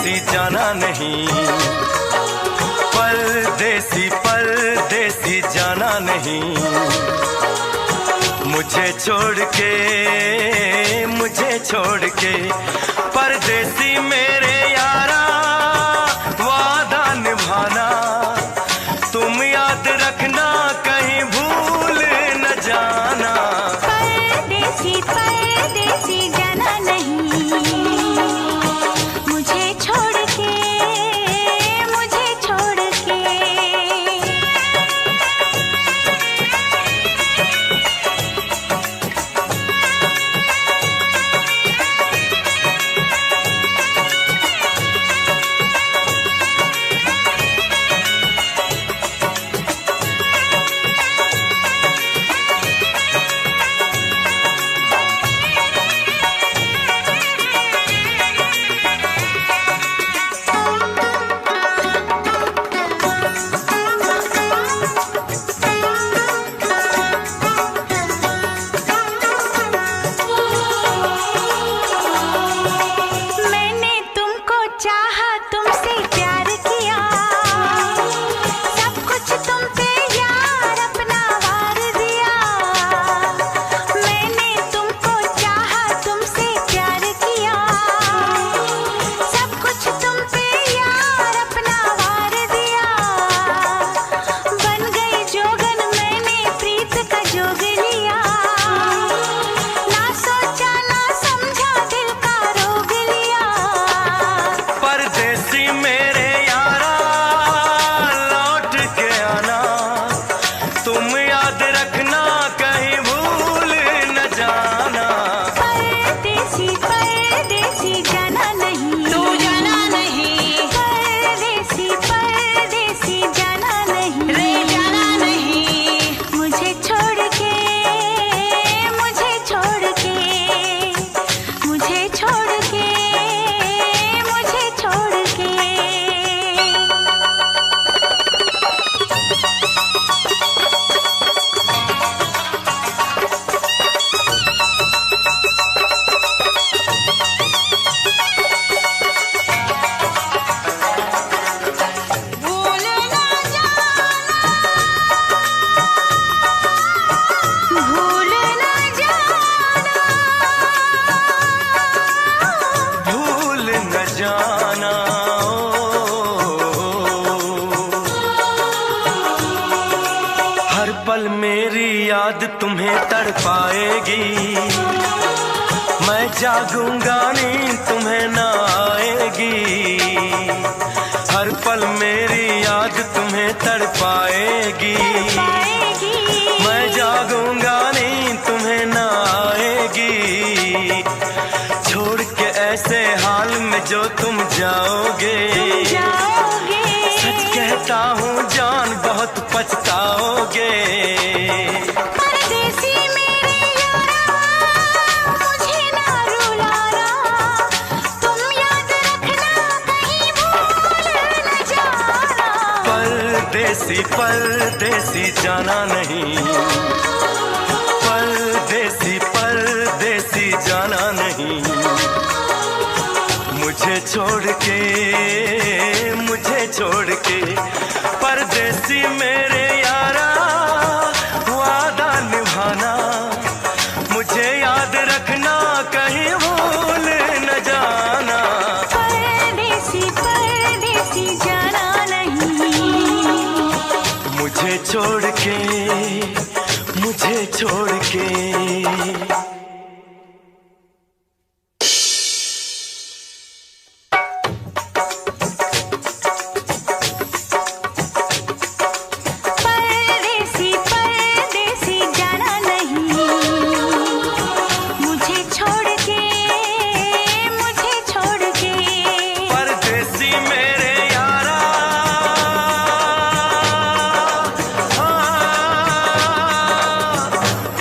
परदेसी जाना नहीं, परदेसी परदेसी जाना नहीं। मुझे छोड़ के परदेसी मेरे यारा, वादा निभाना तुम याद रखना, कहीं भूल न जाना। परदेसी परदेसी जाना नहीं, मुझे छोड़ के, मुझे छोड़ के। पल मेरी याद तुम्हें तड़पाएगी, मैं जागूंगा नींद तुम्हें ना आएगी। हर पल मेरी याद तुम्हें तड़पाएगी, मैं जागूंगा नींद तुम्हें ना आएगी। छोड़ के ऐसे हाल में जो तुम जाओगे, सच कहता हूँ जान बहुत पछताओगे। परदेसी मेरे यारा, मुझे ना रुलाना, तुम याद रखना कहीं भूल न जाना। परदेसी परदेसी जाना नहीं, परदेसी परदेसी जाना नहीं। मुझे छोड़ के परदेसी मेरे यारा, वादा निभाना मुझे याद रखना, कहीं भूल न जाना। परदेसी परदेसी जाना नहीं, मुझे छोड़ के।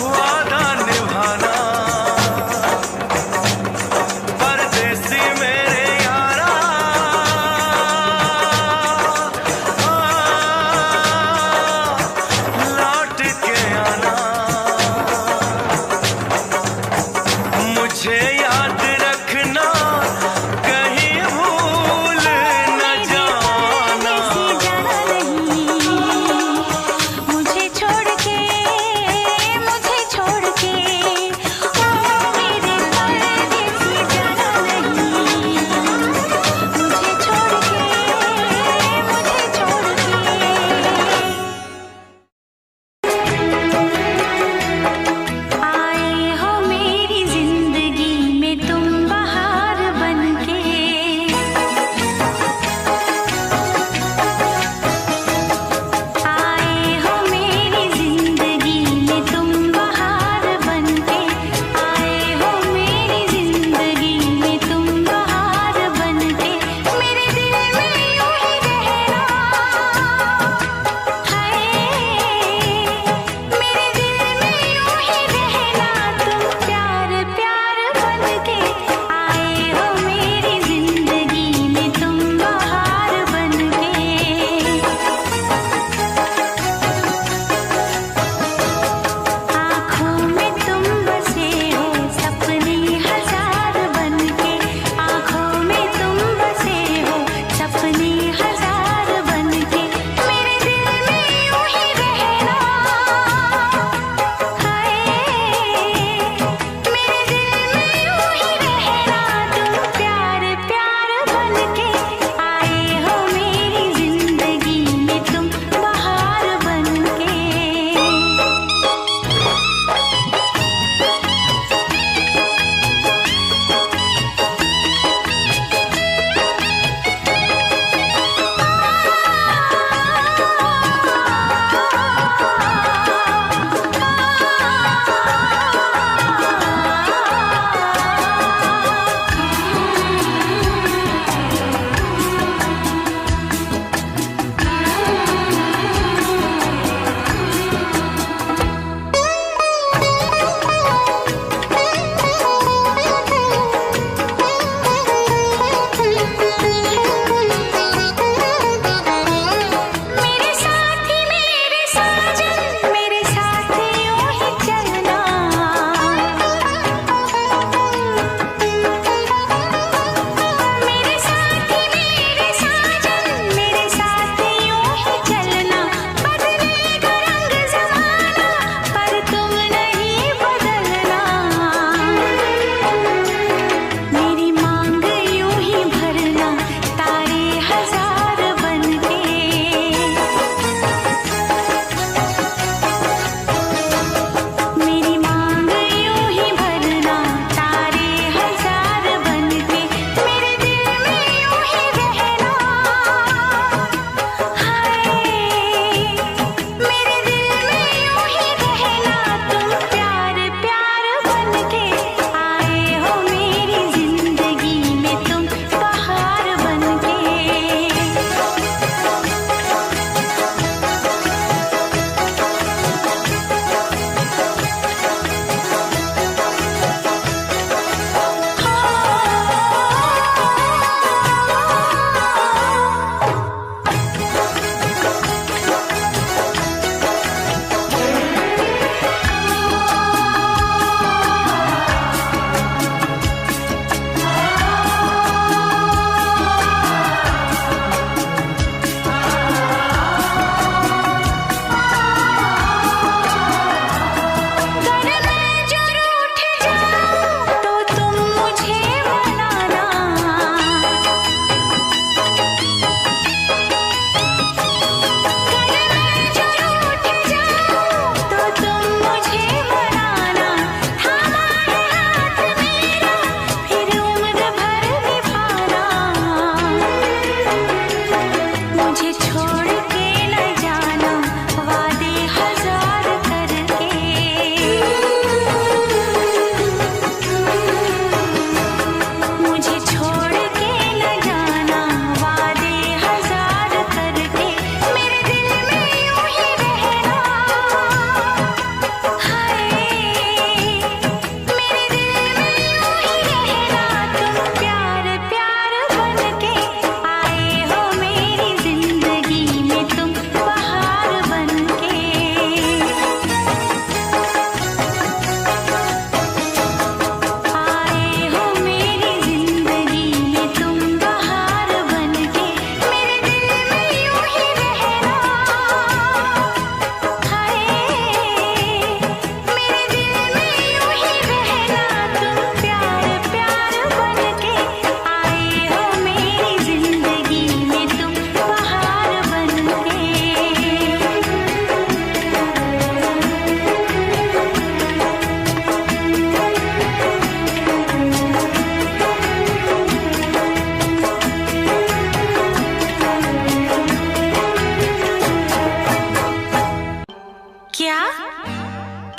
वादा निभाना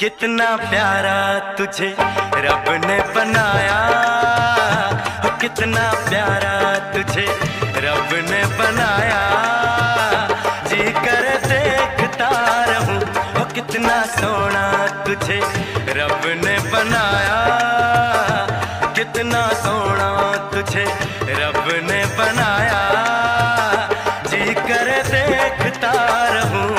कितना प्यारा तुझे रब ने बनाया, हो कितना प्यारा तुझे रब ने बनाया। जी कर देखता रहूं, हो कितना सोना तुझे रब ने बनाया, कितना सोना तुझे रब ने बनाया। जी कर देखता रहूं।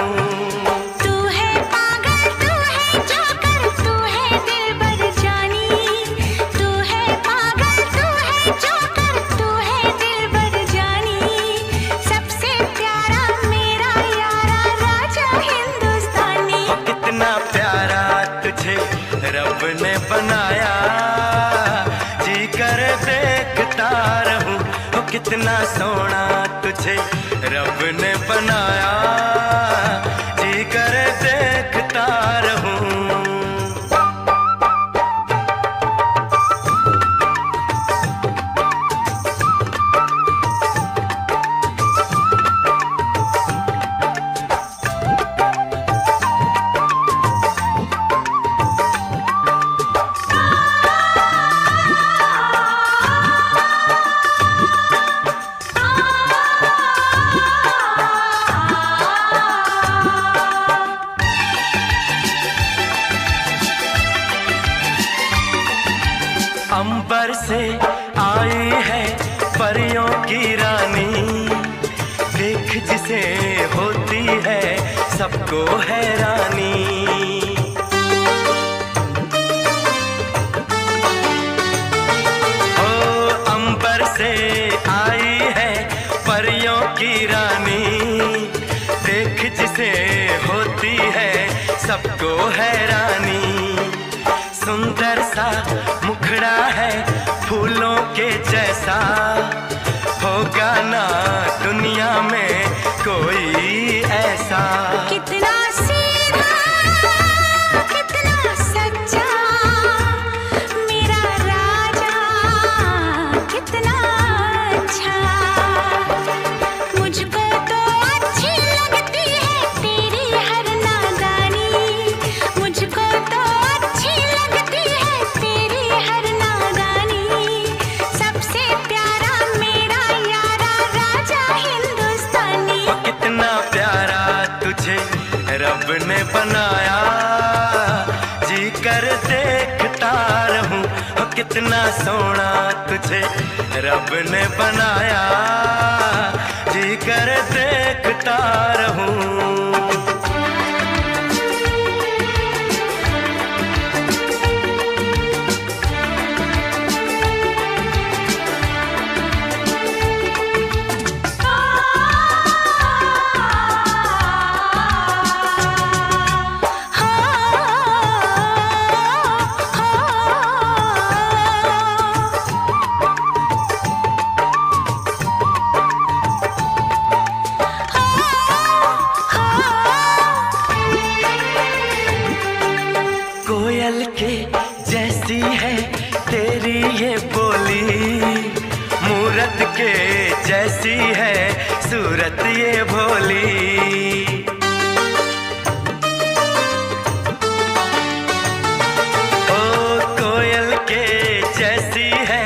रब ने बनाया, जी कर देखता रहूं, हो कितना सोना तुझे रब ने बनाया। जी कर देखता रहूं। अंबर से आई है परियों की रानी, देख जिसे होती है सबको हैरानी। ओ अंबर से आई है परियों की रानी, देख जिसे होती है सबको हैरानी। सुंदर सा मुखड़ा है फूलों के जैसा, होगा ना दुनिया में कोई ऐसा। कितना सीधा कितना सच्चा मेरा राजा, कितना अच्छा। मुझको तो अच्छी लगती है तेरी हर नादानी, मुझको तो अच्छी लगती है तेरी हर नादानी। सबसे प्यारा मेरा यारा राजा हिंदुस्तानी। कितना प्यारा तुझे रब ने बनाया, जी कर देखता रहूं, हो कितना सोना तुझे रब ने बनाया। जी कर देखता रहूं। कोयल के जैसी है तेरी ये बोली, मूरत के जैसी है सूरत ये भोली। ओ कोयल के जैसी है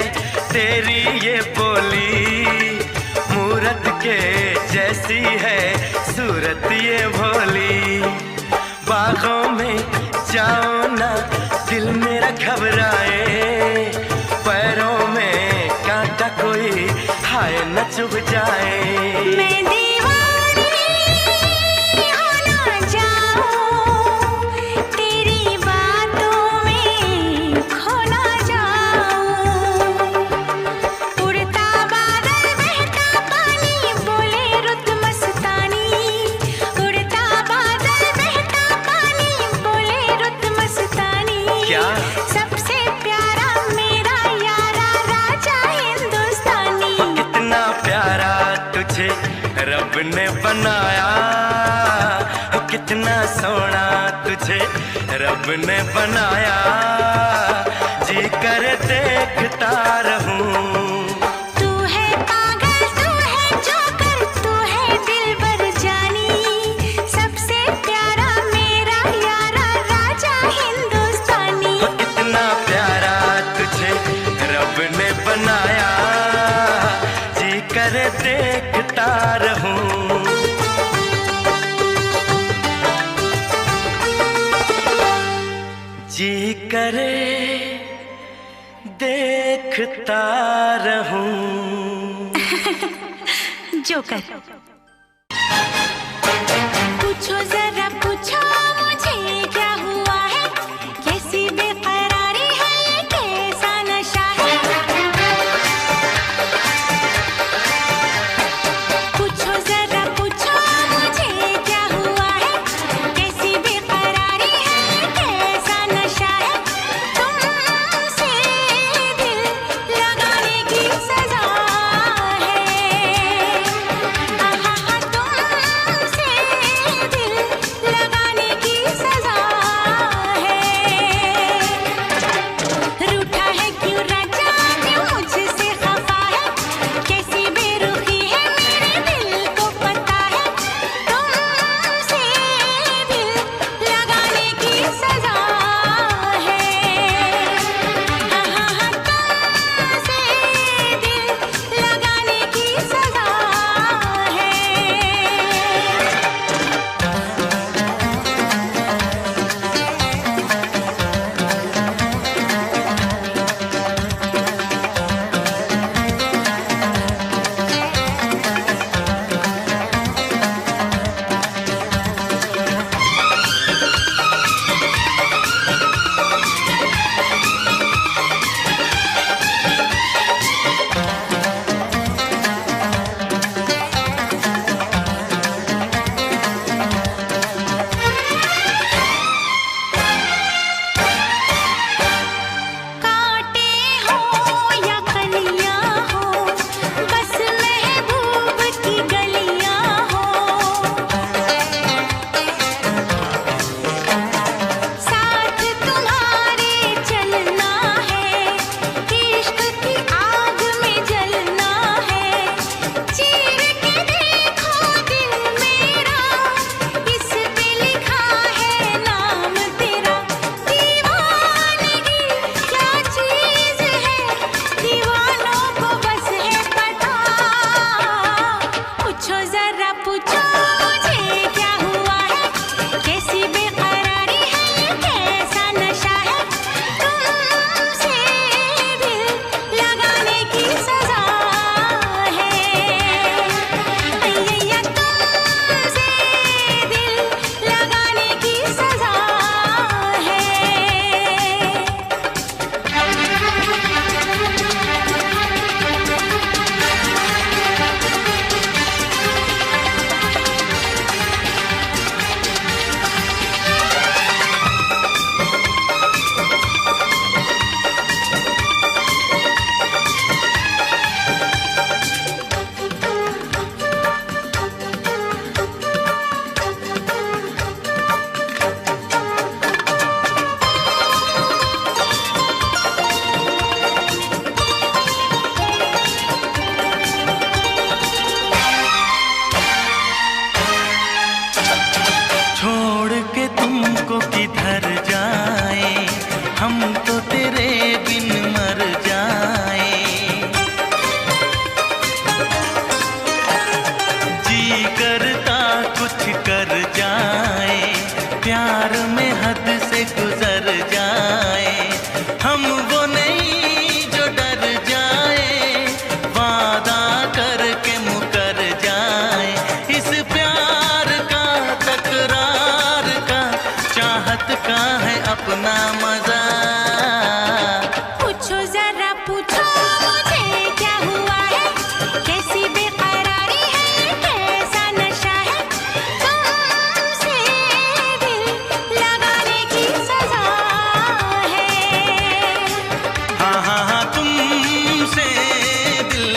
तेरी ये बोली, मूरत के जैसी है सूरत ये भोली। बागों में जाओ ना दिल मेरा घबराए, पैरों में कांटा कोई हाय न चुभ जाए। मैं दीवानी हो ना जाऊं, तेरी बातों में खो ना जाऊं। उड़ता बादल बहता पानी बोले रुत मस्तानी, उड़ता बादल बहता पानी बोले रुत मस्तानी। क्या? सबसे प्यारा मेरा यारा राजा हिंदुस्तानी। कितना प्यारा तुझे रब ने बनाया, हो कितना सोना तुझे रब ने बनाया। जी कर देखता रहूं। तू है पागल तू है जोकर, तू है दिलबर जानी। सबसे प्यारा मेरा यारा राजा हिंदुस्तानी। करे देखता रहूं। जोकर। पूछो जरा पूछो मुझे क्या हुआ है, कैसी बेकरारी है, ये कैसा नशा है। पूछो जरा पूछो मुझे क्या हुआ है, कैसी बेकरारी है, ये कैसा नशा है। तुमसे दिल लगाने की सजा है, तुमसे दिल लगाने की सजा है। रूठा है क्यों राजा, क्यों मुझसे खफा है, कैसी बेरुखी है मेरे दिल को पता है। तुमसे दिल लगाने की सजा है, तुमसे दिल लगाने की सजा है। कांटे हो या कलियां हो, बस महबूब की गलियां हो। साथ तुम्हारे चलना है, इश्क की आग में जलना है। चीर के देखो दिल मेरा, इस पे लिखा है नाम तेरा। दीवानगी क्या चीज है, दीवानों को बस है पता। पूछो जरा पूछो मुझे क्या हुआ है, कैसी बेकरारी है, ये कैसा नशा है। तुमसे दिल लगाने की सजा है, तुमसे दिल लगाने की सजा है। छोड़ के तुमको किधर जाए, हम तो तेरे बिन मर जाए। जी करता कुछ कर जाए, प्यार में हद से गुजर जाए। हम वो नहीं जो डर जाए, वादा करके मुकर जाए। इस प्यार का तकरार का चाहत का है अपना मजा। पूछो जरा पूछो मुझे क्या हुआ है, कैसी बेकरारी है, ये कैसा नशा है। तुमसे दिल लगाने की सजा है, हाँ तुमसे दिल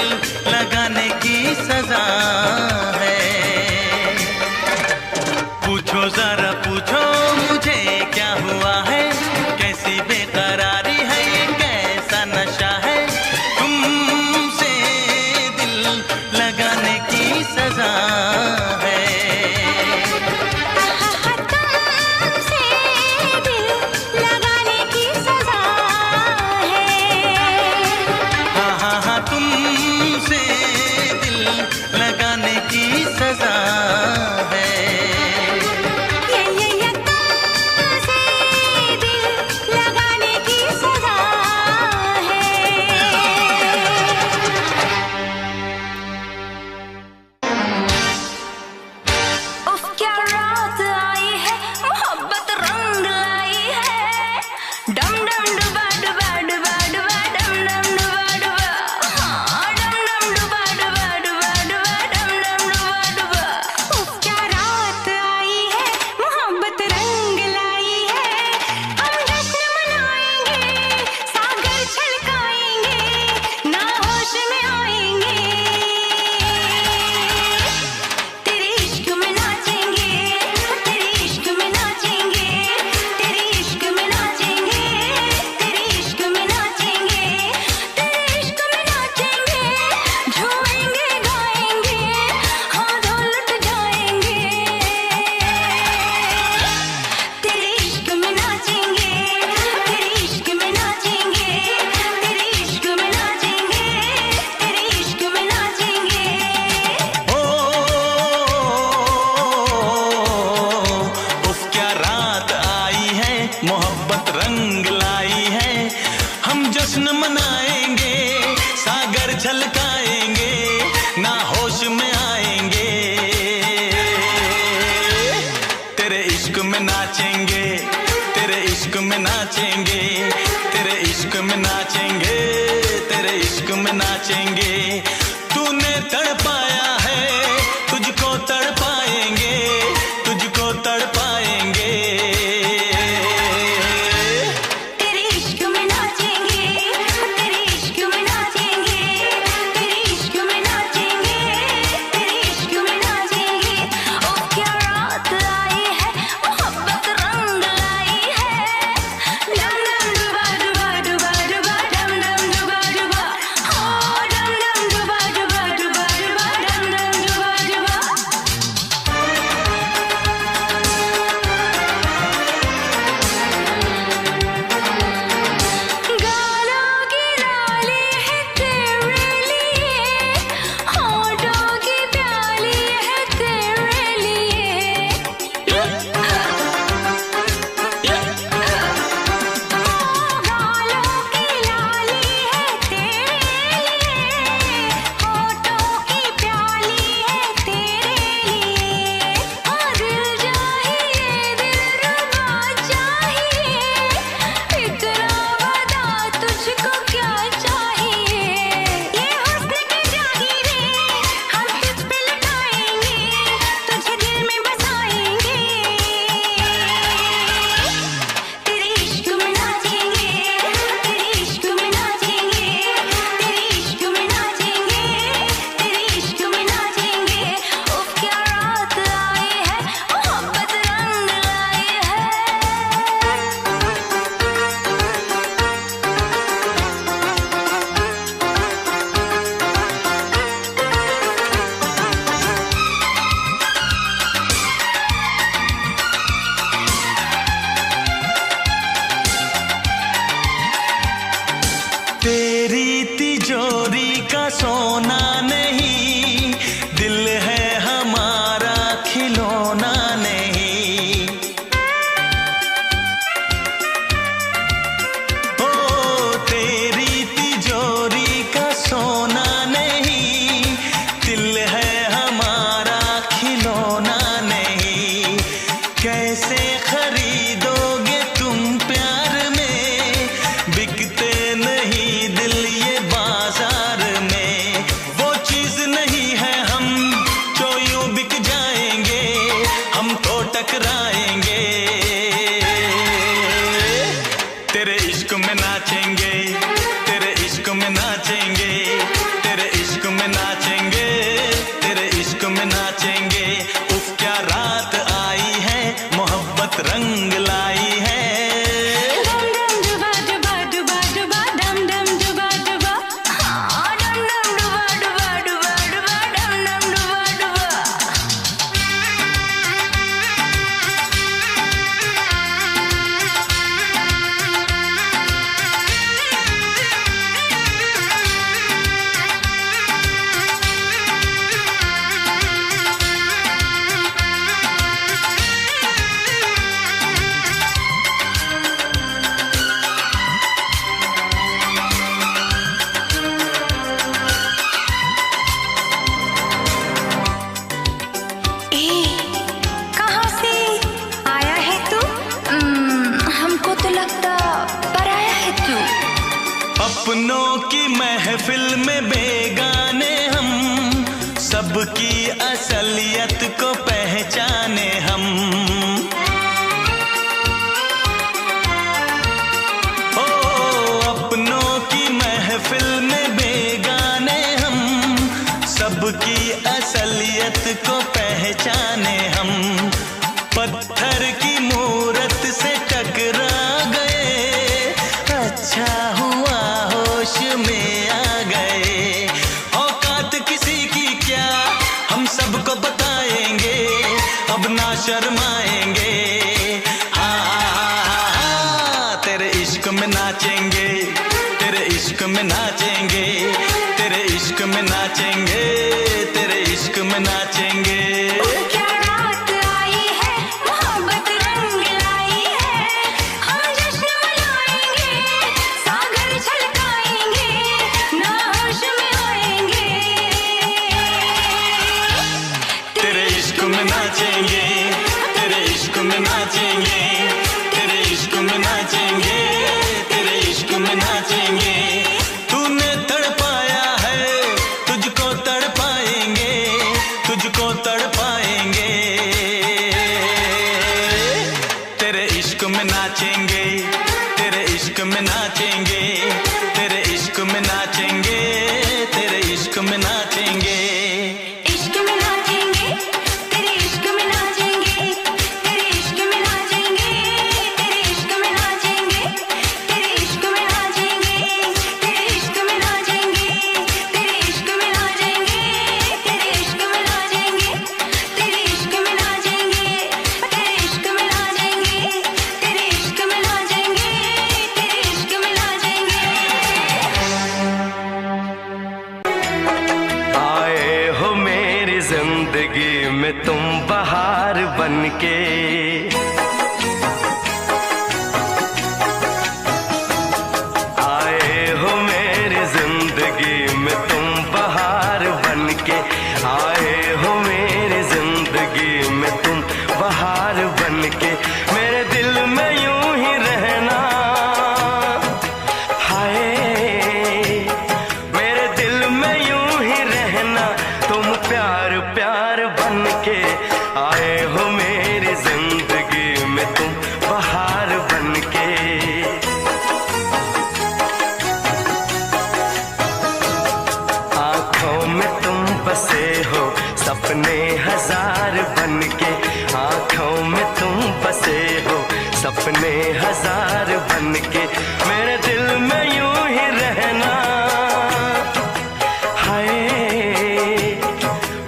लगाने की सजा है। पूछो जरा पूछो मुझे क्या हुआ है, कैसी बेकरारी है, ये कैसा नशा है। तुमसे दिल लगाने की सजा है, तुमसे दिल लगाने की सजा है। हाँ तुमसे दिल लगाने की सजा है। ये इश्क में नाचेंगे, तेरे इश्क में नाचेंगे, तेरे इश्क में नाचेंगे, तेरे इश्क में नाचेंगे। तूने तड़पाया है, तुझको तड़पाएंगे, तुझको तड़पाएंगे। तेरे इश्क में नाचेंगे, तेरे इश्क में नाचेंगे, तेरे इश्क में नाचेंगे, तेरे इश्क में नाचेंगे। ओ क्या रात आई है, मोहब्बत रंग लाई है। डम डम डुबा डुबा डुबा डुबा, डम डम डुबा डुबा, हो डम डम डुबा डुबा डुबा डुबा, डम डम डुबा डुबा। गालों की लाली है तेरे लिए, होठों की प्याली है तेरे लिए। गालों की लाली है तेरे लिए, होठों की प्याली है तेरे लिए। दिल चाहिए, दिलरुबा चाहिए, इतना बता तुझको क्या चाहिए। ये हुस्न की जागीरें हम तुझ पे लुटाएंगे, तुझे दिल में बसाएंगे। तेरे इश्क में नाचेंगे, तेरे इश्क में नाचेंगे, तेरे इश्क में नाचेंगे, तेरे इश्क में नाचेंगे। उफ क्या रात आई है, मोहब्बत रंग लाई है। तेरी तिजोरी का सोना नहीं, दिल है हमारा खिलौना नहीं। ओ तेरी तिजोरी का सोना नहीं, दिल है हमारा खिलौना नहीं। कैसे खरीदोगे तुम प्यार में, बिकते नहीं दिल ये बाजार में। वो चीज नहीं है हम जो यूं बिक जाएंगे, हम तो टकराएंगे। तेरे इश्क में नाचेंगे, तेरे इश्क में नाचेंगे, तेरे इश्क में नाचेंगे, तेरे इश्क में नाचेंगे। उफ क्या रात आई है, मोहब्बत रंग लाई है। डम डम डुबा डुबा डुबा डुबा, डम डम डुबा डुबा, हाँ डम डम डुबा डुबा डुबा डुबा, डम डम डुबा डुबा। कहाँ से आया है तू? हमको तो लगता पराया है तू। अपनों की महफिल में बेगाने हम, सबकी असलियत को पहचाने हम। ओ अपनों की महफिल में बेगाने हम, सबकी असलियत को पहचाने हम। पत्थर की मूरत से टकरा गए, अच्छा हुआ होश में आ गए। औकात किसी की क्या, हम सबको बताएंगे, अब ना शर्माएंगे। हाँ, तेरे इश्क में नाचेंगे, तेरे इश्क में नाचेंगे, तेरे इश्क में नाचेंगे, तेरे इश्क में नाचेंगे। क्या रात आई है, मोहब्बत रंग लाई है। हम जश्न मनाएंगे, सागर छलकाएंगे, ना होश में आएंगे। तेरे इश्क में नाचेंगे, तेरे इश्क में नाचेंगे, तेरे इश्क में नाचेंगे, तेरे इश्क में नाचेंगे। तूने तड़पाया है, तुझको तड़पाएंगे, तुझको तड़पाएंगे। तेरे इश्क में नाचेंगे, तेरे इश्क में नाचेंगे, तेरे इश्क में नाचेंगे, तेरे इश्क में नाचेंगे। इश्क में नाचेंगे, तेरे इश्क में नाचेंगे, तेरे इश्क में नाचेंगे, तेरे इश्क में नाचेंगे, तेरे इश्क में नाचेंगे, तेरे इश्क में नाचेंगे, तेरे इश्क में नाचेंगे, तेरे इश्क में नाचेंगे, तेरे इश्क में नाचेंगे, तेरे इश्क में नाचेंगे, तेरे इश्क में नाचेंगे, तेरे इश्क में नाचेंगे। आए हो मेरी जिंदगी में तुम बहार बनके, आए हो मेरी जिंदगी में तुम बहार बनके, आए हो मेरी जिंदगी में तुम बहार बनके। मेरे दिल में यूं ही रहना, हाय मेरे दिल में यूं ही रहना, तुम प्यार प्यार बनके। आए हो मेरी जिंदगी में तुम बहार बनके। आंखों में तुम बसे हो सपने हजार बनके, आंखों में तुम बसे हो सपने हजार बनके। मेरे दिल में यूं ही रहना, हाय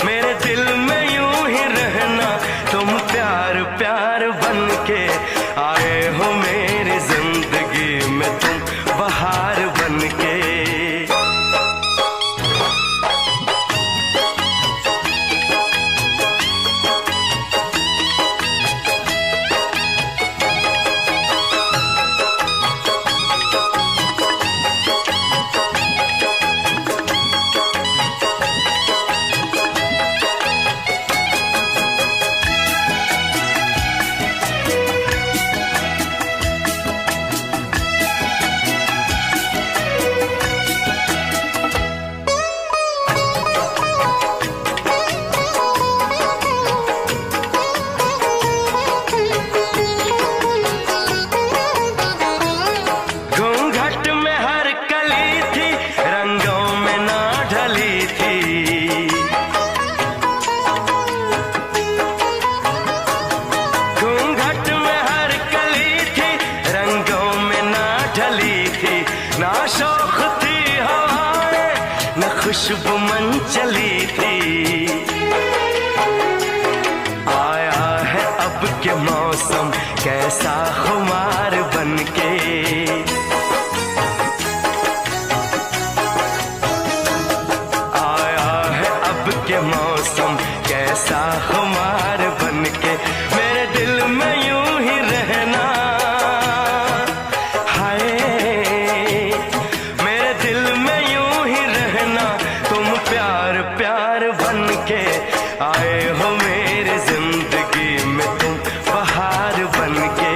मेरे दिल में यूं ही रहना, तुम प्यार प्यार बनके। आए हो मेरी जिंदगी में तुम बहार बनके। घूंघट में हर कली थी, रंगों में ना ढली थी। घूंघट में हर कली थी, रंगों में ना ढली थी। ना शौक थी हवाएं, न खुशबू मन चली थी। आया है अब के मौसम कैसा खुमार बनके, आया है अब के मौसम कैसा खुमार बनके। मेरे दिल में यूं ही रहना, हाय मेरे दिल में यूं ही रहना, तुम प्यार प्यार बनके। आए हो मेरी जिंदगी में तुम बहार बनके।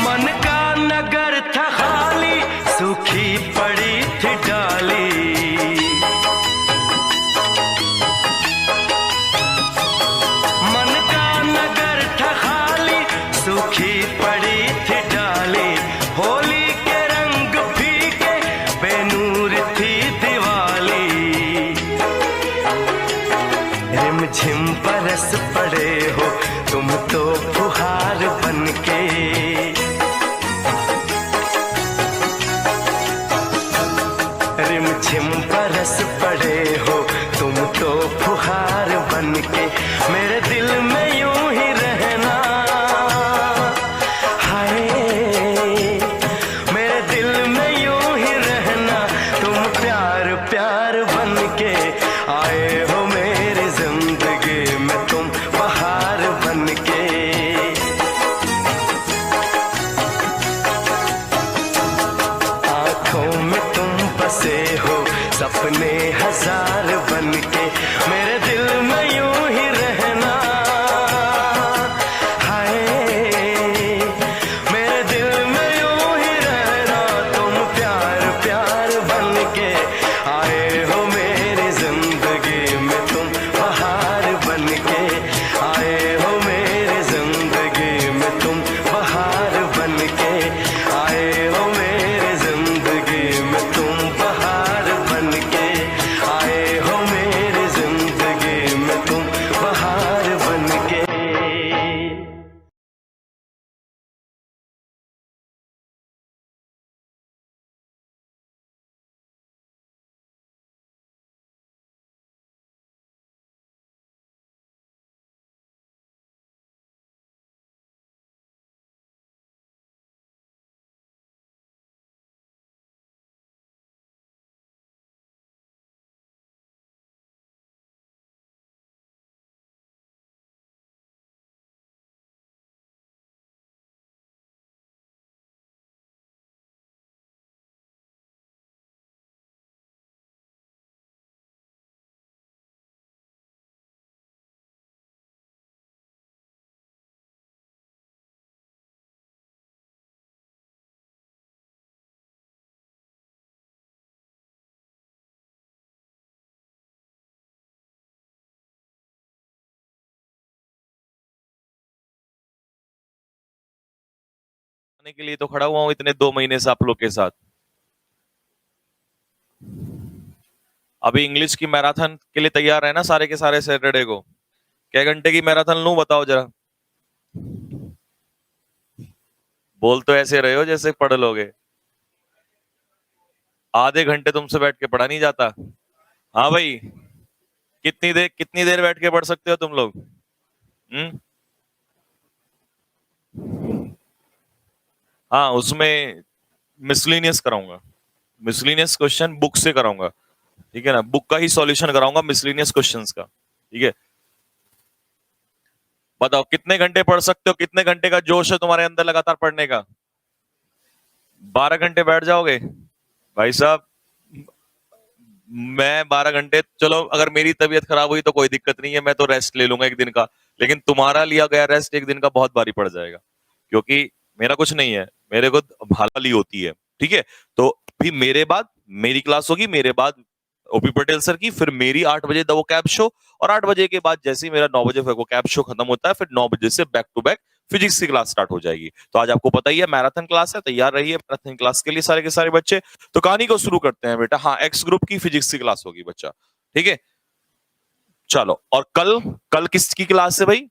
मन का नगर था खाली, सूखी पड़ी थी डाली। मन का नगर था खाली, सूखी पड़ी थी डाली। होली के रंग फीके, बेनूर थी दिवाली। रिमझिम बरस पड़े हो तुम तो फुहार बनके। रिमझिम बरस पड़े हो तुम तो फुहार बन के, मेरे दिल में यूं ही रहना। हाय मेरे दिल में यूं ही रहना, तुम प्यार प्यार बन के आए हो मेरी जिंदगी में, तुम बहार बन के। आंखों में तुम बसे हो सपने हजार बन के, मेरे दिल में यूं ही रहना। हाय मेरे दिल में यूं ही रहना, तुम प्यार प्यार बन के आए हो मेरी जिंदगी में, तुम बहार बन के आए हो मेरी जिंदगी में, तुम बहार बन के आए हो मेरी जिंदगी में, तुम बहार बन के आए हो मेरी जिंदगी में, तुम बहार बन के। के लिए तो खड़ा हुआ हूं इतने 2 महीने से आप लोग के साथ। अभी इंग्लिश की मैराथन के लिए तैयार है ना सारे के सारे? सैटरडे को क्या घंटे की मैराथन लूं बताओ जरा? बोल तो ऐसे रहे हो जैसे पढ़ लोगे। आधे घंटे तुमसे बैठ के पढ़ा नहीं जाता। हाँ भाई, कितनी देर बैठ के पढ़ सकते हो तुम लोग? हाँ, उसमें मिसलिनियस कराऊंगा, मिसलिनियस क्वेश्चन बुक से कराऊंगा, ठीक है ना? बुक का ही सॉल्यूशन कराऊंगा मिसलिनियस क्वेश्चंस का, ठीक है? बताओ कितने घंटे पढ़ सकते हो? कितने घंटे का जोश है तुम्हारे अंदर लगातार पढ़ने का? 12 घंटे बैठ जाओगे? भाई साहब मैं 12 घंटे, चलो अगर मेरी तबीयत खराब हुई तो कोई दिक्कत नहीं है, मैं तो रेस्ट ले लूंगा एक दिन का, लेकिन तुम्हारा लिया गया रेस्ट एक दिन का बहुत भारी पड़ जाएगा, क्योंकि मेरा कुछ नहीं है, मेरे को भालाली होती है, ठीक है? तो भी मेरे बाद मेरी क्लास होगी, मेरे बाद ओपी पटेल सर की, फिर मेरी 8 बजे द वो कैब शो, और 8 बजे के बाद जैसे ही मेरा 9 बजे वो कैब शो खत्म होता है, फिर 9 बजे से बैक टू बैक फिजिक्स की क्लास स्टार्ट हो जाएगी। तो आज आपको पता ही है मैराथन क्लास है, तैयार रहिए मैराथन क्लास के लिए सारे के सारे बच्चे। तो कहानी को शुरू करते हैं बेटा। हाँ, एक्स ग्रुप की फिजिक्स की क्लास होगी बच्चा, ठीक है? चलो, और कल किसकी क्लास है भाई?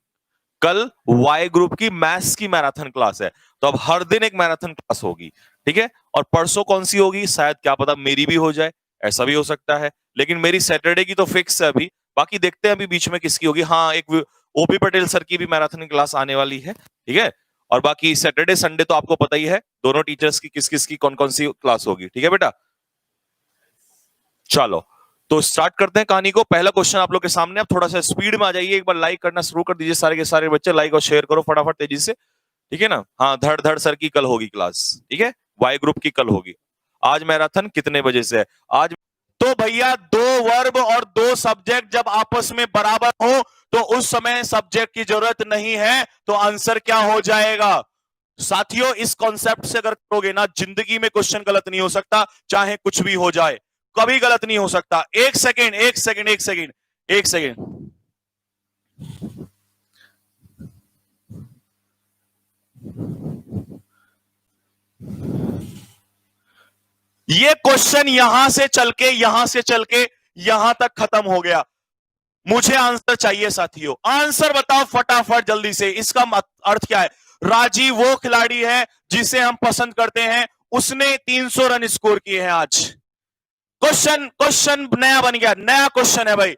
कल वाई ग्रुप की मैथ्स की मैराथन क्लास है। तो अब हर दिन एक मैराथन क्लास होगी, ठीक है? और परसों कौन सी होगी? शायद क्या पता मेरी भी हो जाए, ऐसा भी हो सकता है, लेकिन मेरी सैटरडे की तो फिक्स है अभी। बाकी देखते हैं अभी बीच में किसकी होगी। हाँ, एक ओपी पटेल सर की भी मैराथन क्लास आने वाली है, ठीक है? और बाकी सैटरडे संडे तो आपको पता ही है दोनों टीचर्स की किस किस की कौन कौन सी क्लास होगी, ठीक है बेटा? चलो तो स्टार्ट करते हैं कहानी को। पहला क्वेश्चन आप लोग के सामने, आप थोड़ा सा स्पीड में आ जाइए, एक बार लाइक करना शुरू कर दीजिए सारे के सारे बच्चे, लाइक और शेयर करो फटाफट तेजी से, ठीक है ना? हाँ, धड़ धड़ सर की कल होगी क्लास, ठीक है? वाई ग्रुप की कल होगी। आज मैराथन कितने बजे से है आज? तो भैया 2 वर्ब और 2 सब्जेक्ट जब आपस में बराबर हो तो उस समय सब्जेक्ट की जरूरत नहीं है, तो आंसर क्या हो जाएगा? साथियों, इस कॉन्सेप्ट से अगर करोगे ना, जिंदगी में क्वेश्चन गलत नहीं हो सकता, चाहे कुछ भी हो जाए, कभी गलत नहीं हो सकता। एक सेकेंड एक सेकेंड एक सेकेंड एक सेकेंड, ये क्वेश्चन यहां से चल के यहां तक खत्म हो गया। मुझे आंसर चाहिए साथियों, आंसर बताओ फटाफट जल्दी से। इसका अर्थ क्या है? राजीव वो खिलाड़ी है जिसे हम पसंद करते हैं, उसने 300 रन स्कोर किए हैं आज। क्वेश्चन क्वेश्चन नया बन गया, नया क्वेश्चन है भाई।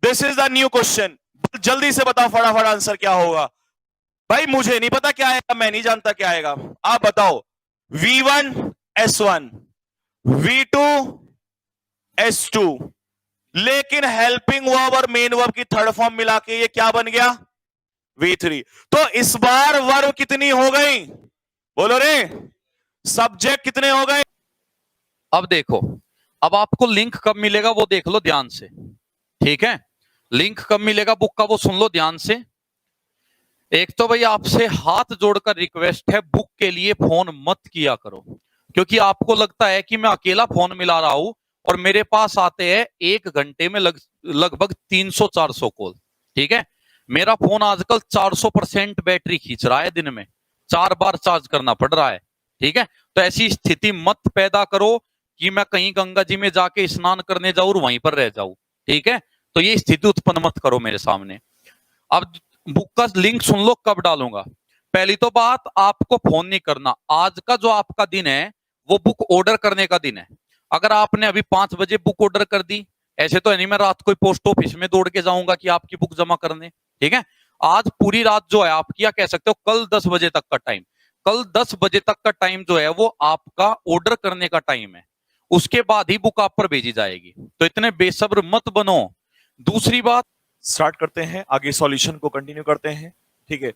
This is the new question. जल्दी से बताओ फटाफट आंसर क्या होगा। भाई मुझे नहीं पता क्या आएगा, मैं नहीं जानता क्या आएगा, आप बताओ। V1 S1, V2 S2, लेकिन हेल्पिंग वर्ब और मेन वर्ब की थर्ड फॉर्म मिला के ये क्या बन गया? V3। तो इस बार वर्ब कितनी हो गई? बोलो रे, सब्जेक्ट कितने हो गए? अब देखो, अब आपको लिंक कब मिलेगा वो देख लो ध्यान से, ठीक है? लिंक कब मिलेगा बुक का वो सुन लो ध्यान से। एक तो भाई आपसे हाथ जोड़कर रिक्वेस्ट है, बुक के लिए फोन मत किया करो, क्योंकि आपको लगता है कि मैं अकेला फोन मिला रहा हूं और मेरे पास आते हैं 1 घंटे में लगभग 300-400 कॉल, ठीक है? मेरा फोन आजकल 400% बैटरी खींच रहा है, दिन में 4 बार चार्ज करना पड़ रहा है, ठीक है? तो ऐसी स्थिति मत पैदा करो कि मैं कहीं गंगा जी में जाके स्नान करने जाऊं और वहीं पर रह जाऊं, ठीक है? तो ये स्थिति उत्पन्न मत करो मेरे सामने। अब बुक का लिंक सुन लो कब डालूंगा। पहली तो बात, आपको फोन नहीं करना। आज का जो आपका दिन है वो बुक ऑर्डर करने का दिन है। अगर आपने अभी 5 बजे बुक ऑर्डर कर दी, ऐसे तो नहीं मैं रात को पोस्ट ऑफिस में दौड़ के जाऊंगा कि आपकी बुक जमा करने, ठीक है? आज पूरी रात जो है आपकी, या कह सकते हो कल 10 बजे तक का टाइम, कल 10 बजे तक का टाइम जो है वो आपका ऑर्डर करने का टाइम है। उसके बाद ही बुक आप पर भेजी जाएगी, तो इतने बेसब्र मत बनो। दूसरी बात, स्टार्ट करते हैं, आगे सॉल्यूशन को कंटिन्यू करते हैं, ठीक है?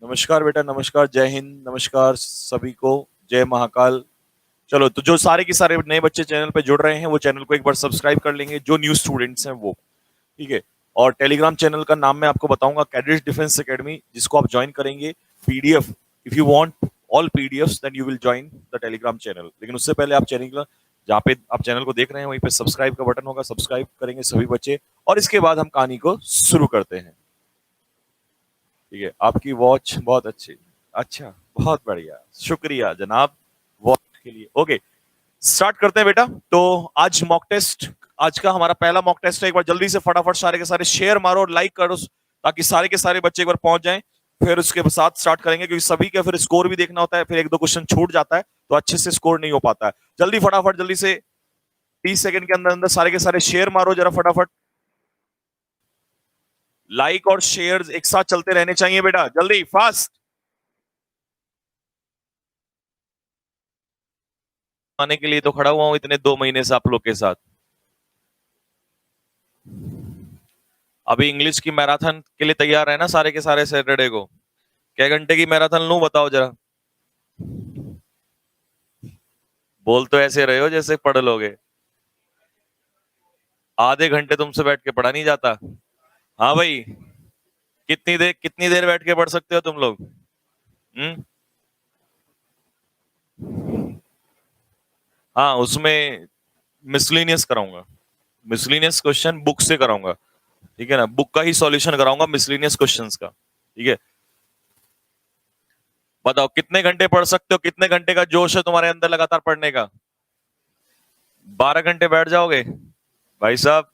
नमस्कार बेटा, नमस्कार, जय हिंद, नमस्कार सभी को, जय महाकाल। चलो, तो जो सारे के सारे नए बच्चे चैनल पे जुड़ रहे हैं वो चैनल को एक बार सब्सक्राइब कर लेंगे, जो न्यू स्टूडेंट्स हैं वो, ठीक है? और टेलीग्राम चैनल का नाम मैं आपको बताऊंगा, कैडेट्स डिफेंस एकेडमी, जिसको आप ज्वाइन करेंगे। PDF, if you want all PDFs then you will join the Telegram channel. लेकिन उससे पहले आप चैनल, जहाँ पे आप चैनल को देख रहे हैं वहीं पे सब्सक्राइब का बटन होगा, सब्सक्राइब करेंगे सभी बच्चे, और इसके बाद हम कहानी को शुरू करते हैं, ठीक है? आपकी वॉच बहुत अच्छी, अच्छा, बहुत बढ़िया, शुक्रिया जनाब वॉच के लिए। ओके, स्टार्ट करते हैं बेटा। तो आज मॉक टेस्ट, आज का हमारा पहला मॉक टेस्ट है। एक बार जल्दी से फटाफट सारे के सारे शेयर मारो और लाइक करो, ताकि सारे के सारे बच्चे एक बार पहुंच जाएं। फिर उसके साथ स्टार्ट करेंगे, क्योंकि सभी का फिर स्कोर भी देखना होता है, फिर 1-2 क्वेश्चन छूट जाता है तो अच्छे से स्कोर नहीं हो पाता है। जल्दी फटाफट, जल्दी से 30 सेकंड के अंदर अंदर सारे के सारे शेयर मारो जरा फटाफट। लाइक और शेयर एक साथ चलते रहने चाहिए बेटा, जल्दी फास्ट। आने के लिए तो खड़ा हुआ हूं इतने 2 महीने से आप लोग के साथ। अभी इंग्लिश की मैराथन के लिए तैयार है ना सारे के सारे? सैटरडे को क्या घंटे की मैराथन लूं, बताओ जरा? बोल तो ऐसे रहे हो जैसे पढ़ लोगे। आधे घंटे तुमसे बैठ के पढ़ा नहीं जाता। हाँ भाई, कितनी देर बैठ के पढ़ सकते हो तुम लोग? हाँ, उसमें मिसलिनियस कराऊंगा, मिसलिनियस क्वेश्चन बुक से कराऊंगा, ठीक है ना? बुक का ही सॉल्यूशन कराऊंगा मिसलिनियस क्वेश्चंस का, ठीक है? बताओ कितने घंटे पढ़ सकते हो, कितने घंटे का जोश है तुम्हारे अंदर लगातार पढ़ने का? 12 घंटे बैठ जाओगे? भाई साहब,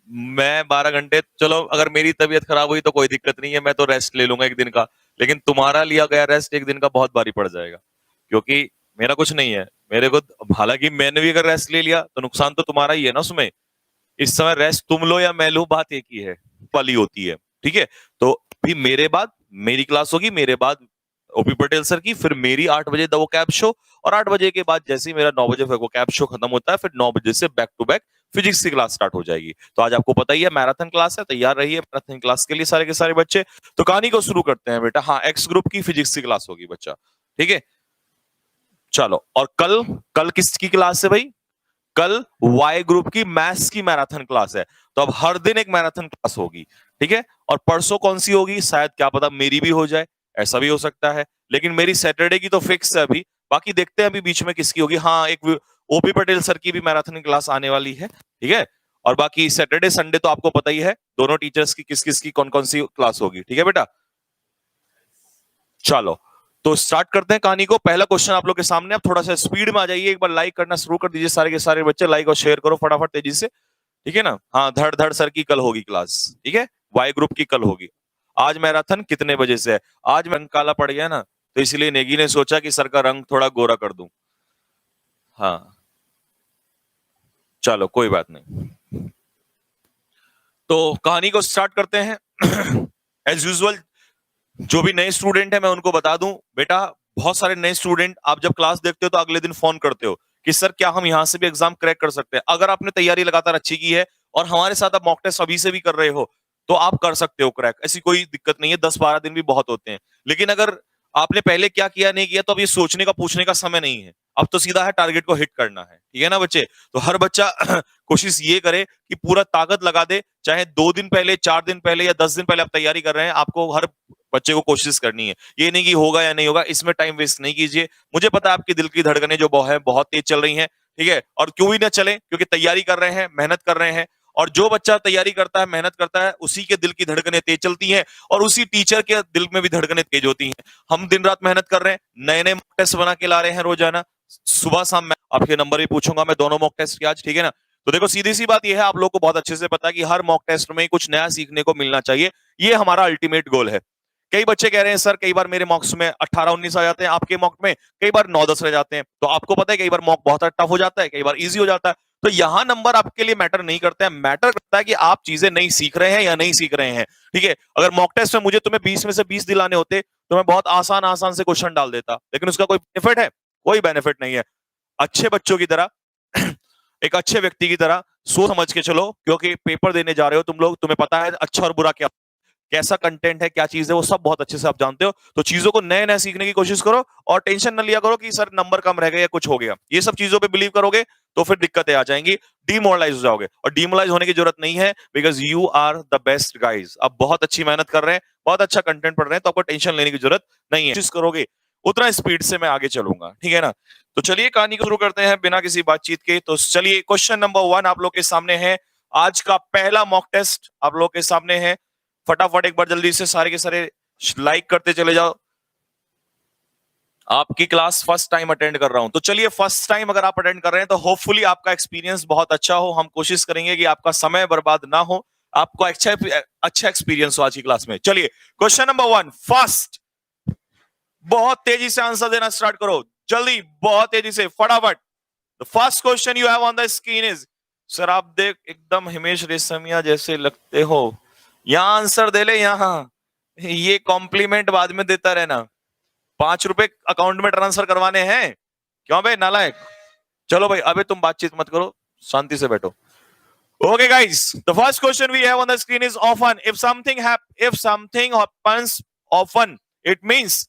मैं 12 घंटे, चलो अगर मेरी तबीयत खराब हुई तो कोई दिक्कत नहीं है, मैं तो रेस्ट ले लूंगा 1 दिन का। लेकिन तुम्हारा लिया गया रेस्ट 1 दिन का बहुत भारी पड़ जाएगा, क्योंकि मेरा कुछ नहीं है। मेरे को, हालांकि मैंने भी अगर रेस्ट ले लिया तो नुकसान तो तुम्हारा ही है ना उसमें। इस समय रेस्ट तुम लो या मैं लूं, बात एक ही है, वाली होती है, ठीक है? तो भी मेरे बाद मेरी क्लास होगी, मेरे बाद ओपी पटेल सर की, फिर मेरी 8 बजे द वो कैब शो, और 8 बजे के बाद जैसे ही मेरा 9 बजे वो कैब शो खत्म होता है, फिर 9 बजे से बैक टू बैक फिजिक्स की क्लास स्टार्ट हो जाएगी। तो आज आपको पता ही है मैराथन क्लास है, तैयार रहिए मैराथन क्लास के लिए सारे के सारे बच्चे। तो कहानी को शुरू करते हैं बेटा। हाँ, एक्स ग्रुप की फिजिक्स की क्लास होगी बच्चा, ठीक है? चलो, और कल कल किसकी क्लास है भाई? कल वाई ग्रुप की मैथ्स की मैराथन क्लास है। तो अब हर दिन एक मैराथन क्लास होगी, ठीक है? और परसों कौन सी होगी? शायद क्या पता मेरी भी हो जाए, ऐसा भी हो सकता है। लेकिन मेरी सैटरडे की तो फिक्स है अभी, बाकी देखते हैं अभी बीच में किसकी होगी। हाँ, एक ओपी पटेल सर की भी मैराथन क्लास आने वाली है, ठीक है? और बाकी सैटरडे संडे तो आपको पता ही है दोनों टीचर्स की किस किस की कौन कौन सी क्लास होगी, ठीक है बेटा? चलो, तो स्टार्ट करते हैं कहानी को। पहला क्वेश्चन आप लोग के सामने, आप थोड़ा सा स्पीड में आ जाइए, एक बार लाइक करना शुरू कर दीजिए सारे के सारे बच्चे, लाइक और शेयर करो फटाफट तेजी से, ठीक है ना? हाँ, धड़ धड़ सर की कल होगी क्लास, ठीक है? वाई ग्रुप की कल होगी। आज मैराथन कितने बजे से है? आज रंग काला पड़ गया ना, तो इसलिए नेगी ने सोचा कि सर का रंग थोड़ा गोरा कर दूं। हाँ, चलो कोई बात नहीं। तो कहानी को स्टार्ट करते हैं। एज यूजुअल जो भी नए स्टूडेंट है मैं उनको बता दूं, बेटा बहुत सारे नए स्टूडेंट आप जब क्लास देखते हो तो अगले दिन फोन करते हो कि सर क्या हम यहां से भी एग्जाम क्रैक कर सकते हैं। अगर आपने तैयारी लगातार अच्छी की है और हमारे साथ आप मॉक टेस्ट अभी से भी कर रहे हो तो आप कर सकते हो क्रैक, ऐसी कोई दिक्कत नहीं है। 10-12 दिन भी बहुत होते हैं। लेकिन अगर आपने पहले क्या किया नहीं किया तो अब ये सोचने का पूछने का समय नहीं है, अब तो सीधा है टारगेट को हिट करना है। ठीक है ना बच्चे? तो हर बच्चा कोशिश ये करे कि पूरा ताकत लगा दे, चाहे 2 दिन पहले, 4 दिन पहले या 10 दिन पहले आप तैयारी कर रहे हैं, आपको हर बच्चे को कोशिश करनी है। ये नहीं कि होगा या नहीं होगा, इसमें टाइम वेस्ट नहीं कीजिए। मुझे पता है आपकी दिल की धड़कनें जो है बहुत तेज चल रही हैं, ठीक है, और क्यों ही ना चले, क्योंकि तैयारी कर रहे हैं, मेहनत कर रहे हैं। और जो बच्चा तैयारी करता है, मेहनत करता है, उसी के दिल की धड़कनें तेज चलती हैं और उसी टीचर के दिल में भी धड़कनें तेज होती हैं। हम दिन रात मेहनत कर रहे हैं, नए नए मॉक टेस्ट बना के ला रहे हैं रोजाना, सुबह शाम। मैं आपके नंबर भी पूछूंगा मैं दोनों मॉक टेस्ट के आज, ठीक है ना? तो देखो सीधी सी बात यह है, आप लोग को बहुत अच्छे से पता है कि हर मॉक टेस्ट में कुछ नया सीखने को मिलना चाहिए। ये हमारा अल्टीमेट गोल है। कई बच्चे कह रहे हैं सर कई बार मेरे मॉक्स में 18-19 आ जाते हैं, आपके मॉक में कई बार 9-10 रह जाते हैं। तो आपको पता है कई बार मॉक बहुत टफ हो जाता है, कई बार इजी हो जाता है। तो यहां नंबर आपके लिए मैटर नहीं करता है, मैटर करता है कि आप चीजें नहीं सीख रहे हैं या नहीं सीख रहे हैं। ठीक है, अगर मॉक टेस्ट में मुझे तुम्हें 20 में से 20 दिलाने होते तो मैं बहुत आसान आसान से क्वेश्चन डाल देता, लेकिन उसका कोई बेनिफिट है? कोई बेनिफिट नहीं है। अच्छे बच्चों की तरह एक अच्छे व्यक्ति की तरह सोच समझ के चलो, क्योंकि पेपर देने जा रहे हो तुम लोग, तुम्हें पता है अच्छा और बुरा क्या, कैसा कंटेंट है, क्या चीज है, वो सब बहुत अच्छे से आप जानते हो। तो चीजों को नए नए सीखने की कोशिश करो और टेंशन न लिया करो कि सर नंबर कम रह गए या कुछ हो गया। ये सब चीजों पे बिलीव करोगे तो फिर दिक्कतें आ जाएंगी, डिमोरलाइज हो जाओगे। और डिमोरलाइज होने की जरूरत नहीं है, because you are the best guys. आप बहुत अच्छी मेहनत कर रहे हैं, बहुत अच्छा कंटेंट पढ़ रहे हैं, तो आपको टेंशन लेने की जरूरत नहीं है। कोशिश करोगे उतना स्पीड से मैं आगे चलूंगा, ठीक है ना? तो चलिए कहानी को शुरू करते हैं बिना किसी बातचीत के। तो चलिए क्वेश्चन नंबर 1 आप लोग के सामने है। आज का पहला मॉक टेस्ट आप लोग के सामने है। फटाफट एक बार जल्दी से सारे के सारे लाइक करते चले जाओ। आपकी क्लास फर्स्ट टाइम अटेंड कर रहा हूं, तो चलिए फर्स्ट टाइम अगर आप अटेंड कर रहे हैं तो होपफुली आपका एक्सपीरियंस बहुत अच्छा हो। हम कोशिश करेंगे कि आपका समय बर्बाद ना हो, आपको अच्छा एक्सपीरियंस हो आज की क्लास में। चलिए क्वेश्चन नंबर 1 फर्स्ट, बहुत तेजी से आंसर देना स्टार्ट करो, जल्दी, बहुत तेजी से, फटाफट। The first question you have on the screen is, sir आप देख एकदम हिमेश रेशमिया जैसे लगते हो, यहां आंसर दे ले, यहां ये कॉम्प्लीमेंट बाद में देता रहना। 5 रुपए अकाउंट में ट्रांसफर करवाने हैं क्यों भाई नालायक? चलो भाई अबे तुम बातचीत मत करो, शांति से बैठो। Okay guys, the first question we have on the screen is often. If something happens often, it means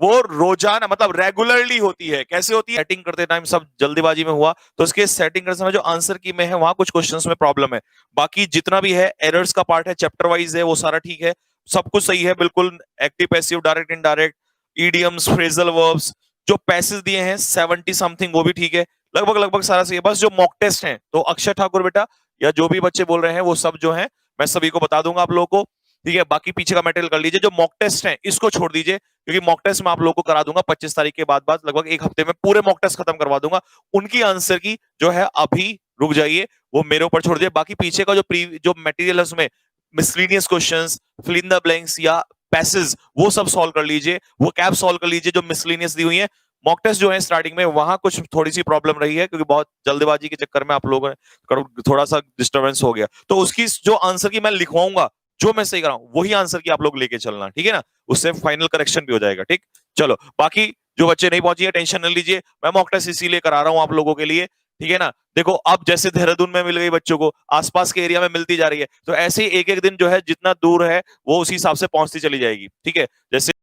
वो रोजाना मतलब रेगुलरली होती है। कैसे होती है? सेटिंग करते टाइम सब जल्दीबाजी में हुआ, तो उसके सेटिंग करते समय जो आंसर की में है वहां कुछ क्वेश्चंस में प्रॉब्लम है। बाकी जितना भी है एरर्स का पार्ट है, चैप्टर वाइज है, वो सारा ठीक है, सब कुछ सही है बिल्कुल। Active passive direct indirect idioms phrasal verbs जो पैसेज दिए हैं 70 समथिंग वो भी ठीक है, लगभग सारा सही है। बस जो मॉक टेस्ट है तो अक्षय ठाकुर बेटा या जो भी बच्चे बोल रहे हैं वो सब जो है मैं सभी को बता दूंगा आप लोगों को, ठीक है। बाकी पीछे का मटेरियल कर लीजिए, जो मॉक टेस्ट है इसको छोड़ दीजिए, क्योंकि मॉक टेस्ट मैं आप लोगों को करा दूंगा 25 तारीख के बाद लगभग 1 हफ्ते में पूरे मॉक टेस्ट खत्म करवा दूंगा। उनकी आंसर की जो है अभी रुक जाइए, वो मेरे ऊपर छोड़ दिए। बाकी पीछे का जो मटेरियल है उसमें miscellaneous questions, fill in the blanks या पैसेज वो सब सॉल्व कर लीजिए, वो कैप सॉल्व कर लीजिए जो मिसलेनियस दी हुई है। मॉक टेस्ट जो है स्टार्टिंग में वहां कुछ थोड़ी सी प्रॉब्लम रही है, क्योंकि बहुत जल्दबाजी के चक्कर में आप लोगों ने थोड़ा सा डिस्टर्बेंस हो गया। तो उसकी जो आंसर की मैं लिखवाऊंगा, जो मैं सही कर रहा हूं वही आंसर की आप लोग लेके चलना, ठीक है ना? उससे फाइनल करेक्शन भी हो जाएगा, ठीक। चलो बाकी जो बच्चे नहीं पहुंचे टेंशन न लीजिए, मैं मॉक टेस्ट इसीलिए करा रहा हूं आप लोगों के लिए, ठीक है ना? देखो अब जैसे देहरादून में मिल गई बच्चों को, आसपास के एरिया में मिलती जा रही है, तो ऐसे एक एक दिन जो है जितना दूर है वो उसी हिसाब से पहुंचती चली जाएगी, ठीक है। जैसे